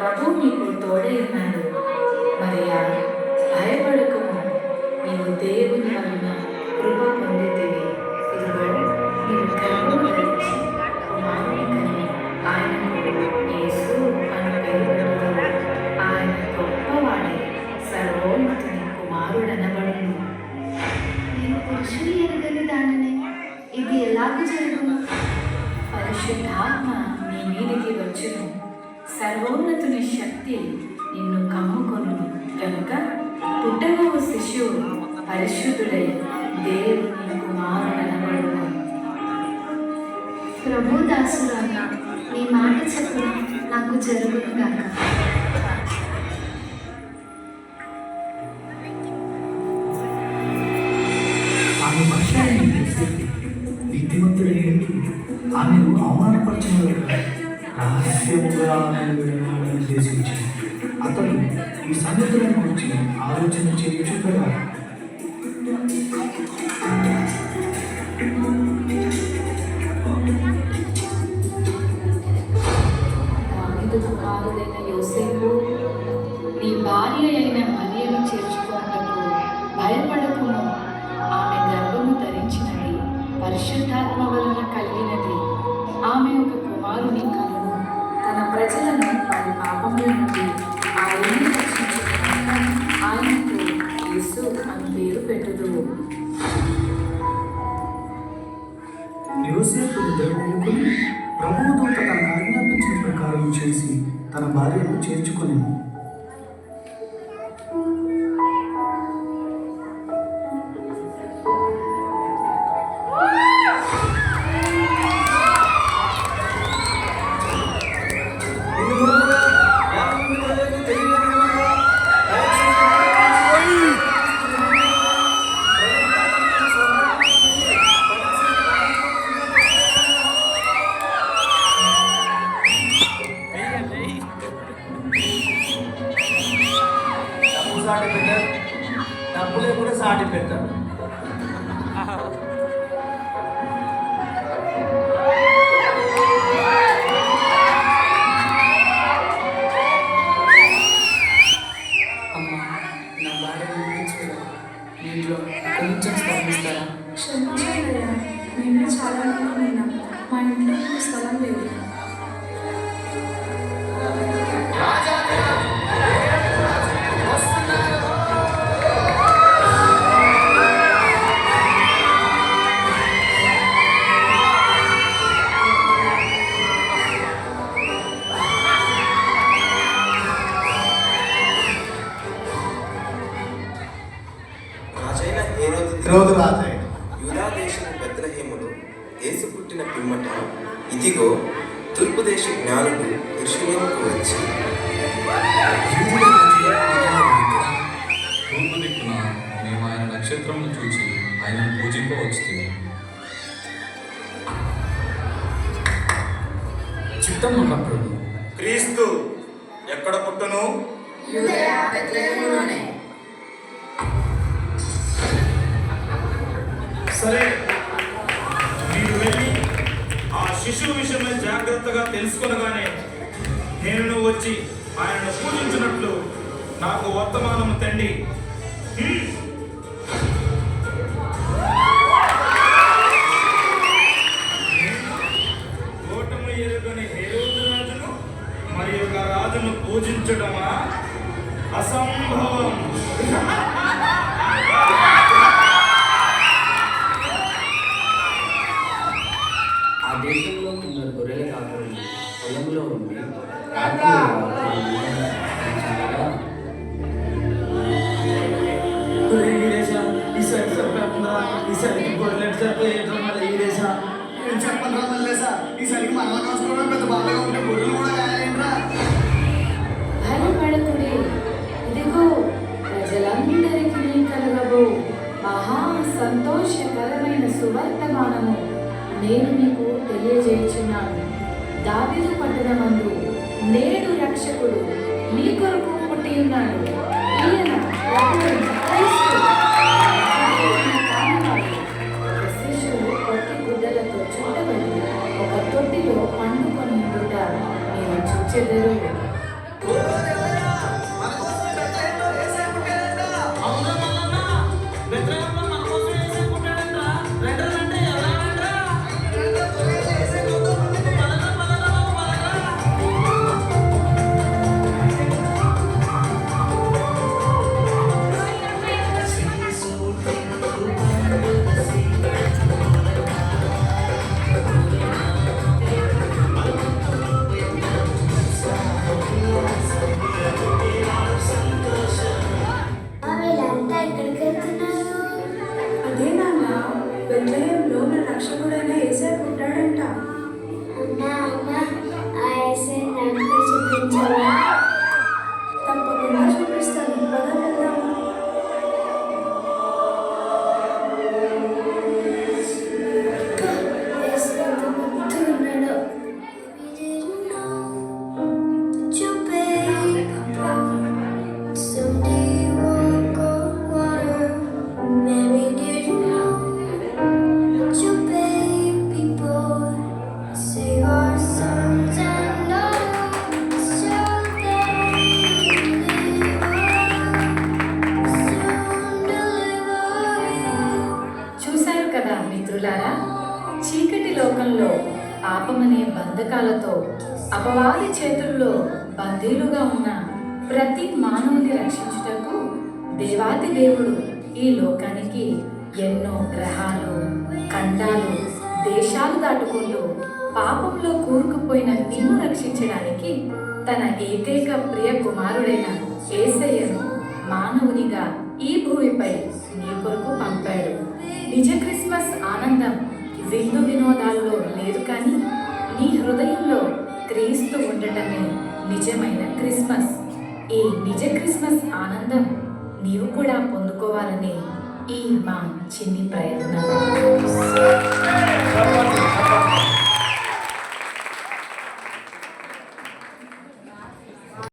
ప్రభు నీకు తోడై ఉన్నాడు. మరియా, భయపడకము, నీవు దేవుని వలన కృప పొందితివి. ఇదిగో నీవు గర్భము ధరించి కుమారుని కని ఆయనకు యేసు అని పేరు పెట్టుదువు. ఆయన గొప్పవాడై సర్వోన్నతుని కుమారుడనబడును. నేను పురుషుని ఎరగని దానిని, ఇది ఎలాగ జరుగును? పరిశుద్ధాత్మ నీ మీదికి వచ్చును, సర్వోన్నతుని శక్తి నిన్ను కమ్ముకొనును గనుక పుట్టబోవు శిశువు పరిశుద్ధుడై దేవుని కుమారుడనబడును. ప్రభు దాసురాన్న, నీ మాట చొప్పున నాకు జరుగును గాక. ఆమె మనుషులని నీతిమంతుడైన ఆమెను అవమానపరిచిన రహస్యముగా ఉద్దేశించి అతడు ఈ సంగతులను గురించి ఆలోచన చేయుచుండగా దావీదు కుమారుడైన యోసేపు, నీ భార్య అయిన మరియను చేర్చుకున్నటకు భయపడకుము. ఆమె గర్భము ధరించినది పరిశుద్ధాత్మ వలన కలిగినది. ఆమె ఒక కుమారుని కనును. తన ప్రజలను వారి పాపముల నుండి ఆయన్ని రక్షించుకున్నాక ఆయనకు యేసు అని పేరు పెట్టుదువు. యోసేపు నిద్రపోనుకుని ప్రభువు దూత తనకు ఆజ్ఞాపించిన ప్రకారం చేసి తన భార్యను చేర్చుకొని డబ్బులే కూడా సాటి పెట్టారు. అమ్మా, నా భార్య వినిపించుకురా. మీ ఇంట్లో కొంచెం స్థలమిస్తారా? క్షమించాలయ్యా, మేమే చాలా మంది ఉన్నాం. మా ఇంట్లో ఇప్పుడు స్థలం లేదు. హేరోదు రాజైన యూదా దేశపు బెత్లెహేములో యేసు పుట్టిన పిమ్మట ఇదిగో తూర్పు దేశ జ్ఞానులు యెరూషలేముకు వచ్చి తూర్పు దిక్కున మేము ఆయన నక్షత్రమును చూసి ఆయనను పూజింపవచ్చుతుంది. చిత్తం మహాప్రభు. క్రీస్తు ఎక్కడ పుట్టును? యూదయ బెత్లెహేములోనే. సరే, మీరు వెళ్ళి ఆ శిశువు విషయమై జాగ్రత్తగా తెలుసుకొనగానే నేను వచ్చి ఆయనను పూజించినట్లు నాకు వర్తమానము తండి. ఓటము ఎరుగని హేరోదు రాజును మరి యొక్క రాజును పూజించడమా అసంభవం. ఆ దేశంలో కొందరు గొర్రెల కాపరులు పొలంలో ఉండి ఈసారికి గొర్రెలు సరిపోయేటం మళ్ళీ ఈరేసా ఏం చెప్పండి రా మళ్ళీ ఈసారికి మనం కాసుకోవడం పెద్ద బాధగా ఉంటే గొర్రెలు కూడా కాయాలేంట్రా. భయపడకుడి, ఇదిగో ప్రజలందరికీ కలగబో మహా సంతోషకరమైన సువర్తమానము నేను మీకు తెలియజేయుచున్నాను. దావీదు పట్టణమందు నేడు రక్షకుడు మీ కొరకు పుట్టి ఉన్నాడు. ఈయన ప్రభువైన క్రీస్తు. ఒక శిశువు కొత్త గుడ్డలతో చుట్టబడి ఒక తొట్టిలో పండుకొని ఉండుట మీరు చూచెదరు. అవునా మల్లన్న? బెత్లెహేంలో మన కోసం యేసయ్య పుట్టాడంట. రండి రండి, ఎవరైనా రండ్రా. పదండ్రా, పదండ్రా బాబు, పదండ్రా. వీళ్ళంతా ఎక్కడికి వెళ్తున్నారు? అదే నాన్న బెత్లెహేంలో మన రక్షకుడైన యేసయ్య పుట్టాడంట. అన్నా ఆ యేసయ్య నాకు కూడా చూపించవా? తప్పకుండా చూపిస్తాను. పద వెళ్దాం. యేసయ్య ఎంత ముద్దుగా ఉన్నాడో. చూశారు కదా మిత్రులారా, చీకటి లోకంలో పాపమనే బంధకాలతో అపవాది చేతుల్లో బందీలుగా ఉన్న ప్రతి మానవుని రక్షించుటకు దేవాది దేవుడు ఈ లోకానికి ఎన్నో గ్రహాలు, ఖండాలు, దేశాలు దాటుకుంటూ పాపంలో కూరుకుపోయిన నిన్ను రక్షించడానికి తన ఏకైక ప్రియ కుమారుడైన యేసయ్యను మానవునిగా ఈ భూమిపై నీ కొరకు పంపాడు. నిజ క్రిస్మస్ ఆనందం విందు వినోదాల్లో లేదు, కానీ నీ హృదయంలో క్రీస్తు ఉండటమే నిజమైన క్రిస్మస్. ఈ నిజ క్రిస్మస్ ఆనందం నీవు కూడా పొందుకోవాలని ఈ మా చిన్ని ప్రయత్నం.